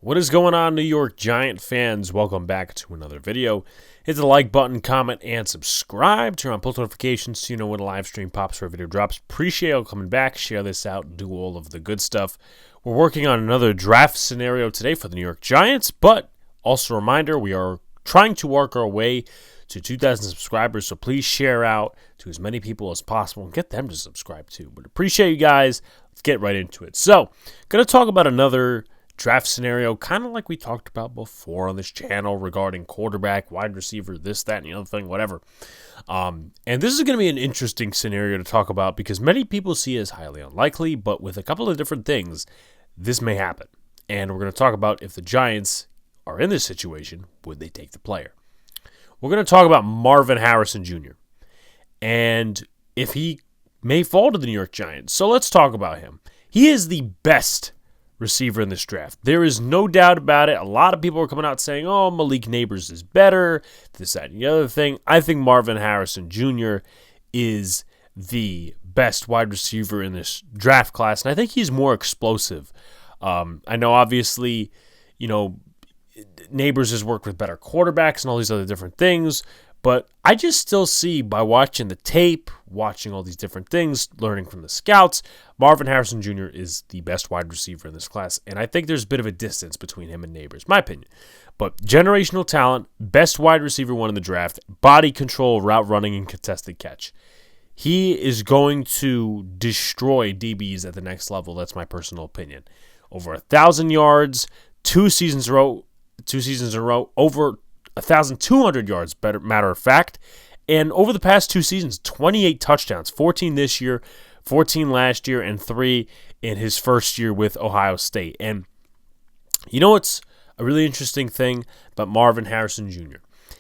What is going on, New York Giant fans? Welcome back to another video. Hit the like button, comment, and subscribe. Turn on post notifications so you know when a live stream pops or a video drops. Appreciate you coming back. Share this out. Do all of the good stuff. We're working on another draft scenario today for the New York Giants, but also a reminder, we are trying to work our way to 2,000 subscribers, so please share out to as many people as possible and get them to subscribe too. But appreciate you guys. Let's get right into it. So, going to talk about another draft scenario, kind of like we talked about before on this channel regarding quarterback, wide receiver, this, that, and the other thing, whatever. And this is going to be an interesting scenario to talk about because many people see it as highly unlikely, but with a couple of different things, this may happen. And we're going to talk about if the Giants are in this situation, would they take the player? We're going to talk about Marvin Harrison Jr. and if he may fall to the New York Giants. So let's talk about him. He is the best receiver in this draft. There is no doubt about it. A lot of people are coming out saying, oh, Malik Neighbors is better, this, that, and the other thing. I think Marvin Harrison Jr. is the best wide receiver in this draft class, and I think he's more explosive. I know, obviously, Neighbors has worked with better quarterbacks and all these other different things, but I just still see, by watching the tape, watching all these different things, learning from the scouts, Marvin Harrison Jr. is the best wide receiver in this class. And I think there's a bit of a distance between him and Neighbors, my opinion. But generational talent, best wide receiver one in the draft, body control, route running, and contested catch. He is going to destroy DBs at the next level. That's my personal opinion. Over 1,000 yards, two seasons in a row, over 1,200 yards, matter of fact. And over the past two seasons, 28 touchdowns, 14 this year, 14 last year, and 3 in his first year with Ohio State. And you know what's a really interesting thing about Marvin Harrison Jr.?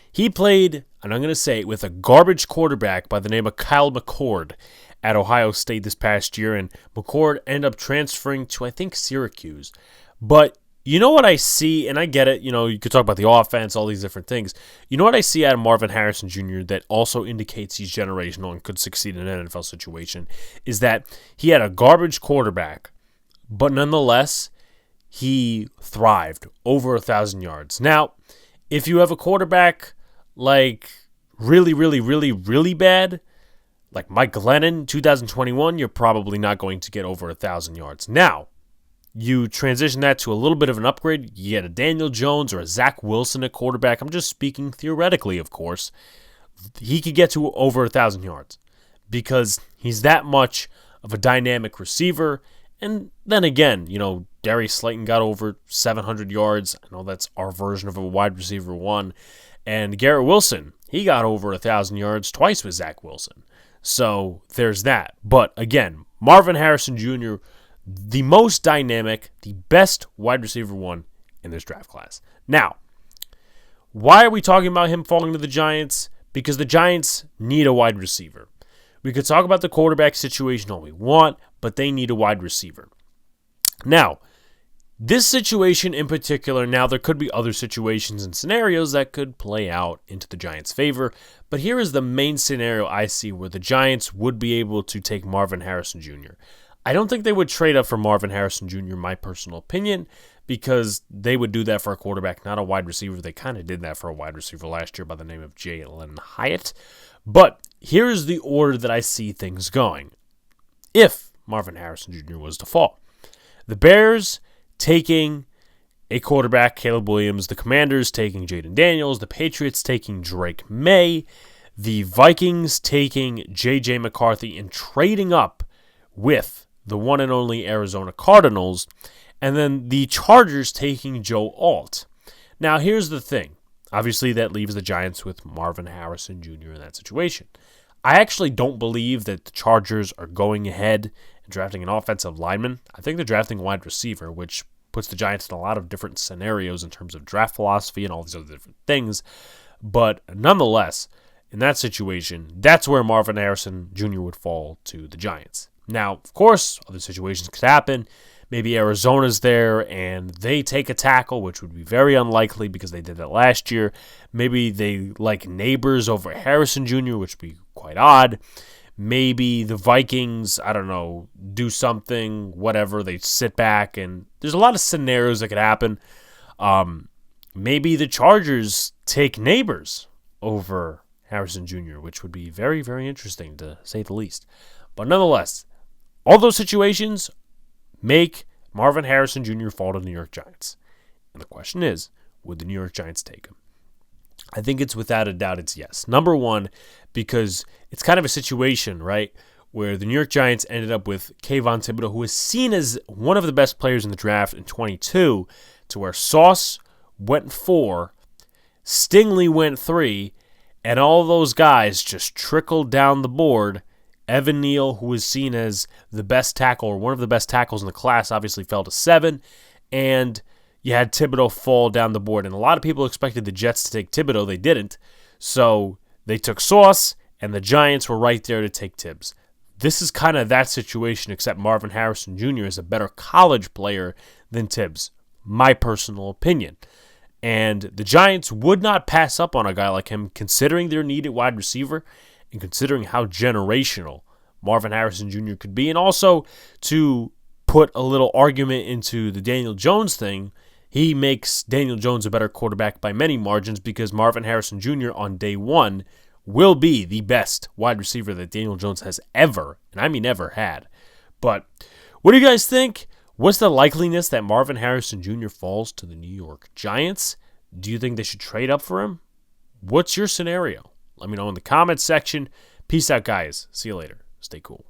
He played, and I'm going to say it, with a garbage quarterback by the name of Kyle McCord at Ohio State this past year. And McCord ended up transferring to, I think, Syracuse. But you know what I see, and I get it, you could talk about the offense, all these different things. You know what I see out of Marvin Harrison Jr. that also indicates he's generational and could succeed in an NFL situation is that he had a garbage quarterback, but nonetheless, he thrived over 1,000 yards. Now, if you have a quarterback like really, really, really, really bad, like Mike Glennon, 2021, you're probably not going to get over 1,000 yards. Now, you transition that to a little bit of an upgrade. You get a Daniel Jones or a Zach Wilson at quarterback. I'm just speaking theoretically, of course. He could get to over 1,000 yards because he's that much of a dynamic receiver. And then again, Darius Slayton got over 700 yards. I know that's our version of a wide receiver one. And Garrett Wilson, he got over 1,000 yards twice with Zach Wilson. So there's that. But again, Marvin Harrison Jr., the most dynamic, the best wide receiver one in this draft class. Now, why are we talking about him falling to the Giants? Because the Giants need a wide receiver. We could talk about the quarterback situation all we want, but they need a wide receiver. Now, this situation in particular, now there could be other situations and scenarios that could play out into the Giants' favor, but here is the main scenario I see where the Giants would be able to take Marvin Harrison Jr. I don't think they would trade up for Marvin Harrison Jr., my personal opinion, because they would do that for a quarterback, not a wide receiver. They kind of did that for a wide receiver last year by the name of Jalen Hyatt. But here's the order that I see things going if Marvin Harrison Jr. was to fall. The Bears taking a quarterback, Caleb Williams. The Commanders taking Jaden Daniels. The Patriots taking Drake May. The Vikings taking J.J. McCarthy and trading up with the one and only Arizona Cardinals, and then the Chargers taking Joe Alt. Now, here's the thing. Obviously, that leaves the Giants with Marvin Harrison Jr. in that situation. I actually don't believe that the Chargers are going ahead and drafting an offensive lineman. I think they're drafting a wide receiver, which puts the Giants in a lot of different scenarios in terms of draft philosophy and all these other different things. But nonetheless, in that situation, that's where Marvin Harrison Jr. would fall to the Giants. Now, of course, other situations could happen. Maybe Arizona's there and they take a tackle, which would be very unlikely because they did that last year. Maybe they like Neighbors over Harrison Jr., which would be quite odd. Maybe the Vikings, I don't know, do something, whatever. They sit back, and there's a lot of scenarios that could happen. Maybe the Chargers take Neighbors over Harrison Jr., which would be very, very interesting to say the least. But nonetheless, all those situations make Marvin Harrison Jr. fall to the New York Giants. And the question is, would the New York Giants take him? I think it's without a doubt it's yes. Number one, because it's kind of a situation, right, where the New York Giants ended up with Kayvon Thibodeau, who is seen as one of the best players in the draft in 22, to where Sauce went 4, Stingley went 3, and all those guys just trickled down the board. Evan Neal, who was seen as the best tackle, or one of the best tackles in the class, obviously fell to 7, and you had Thibodeau fall down the board. And a lot of people expected the Jets to take Thibodeau. They didn't. So they took Sauce, and the Giants were right there to take Tibbs. This is kind of that situation, except Marvin Harrison Jr. is a better college player than Tibbs. My personal opinion. And the Giants would not pass up on a guy like him, considering their need at wide receiver and considering how generational Marvin Harrison Jr. could be. And also, to put a little argument into the Daniel Jones thing, he makes Daniel Jones a better quarterback by many margins, because Marvin Harrison Jr. on day one will be the best wide receiver that Daniel Jones has ever, and I mean ever, had. But what do you guys think? What's the likeliness that Marvin Harrison Jr. falls to the New York Giants? Do you think they should trade up for him? What's your scenario? Let me know in the comments section. Peace out, guys. See you later. Stay cool.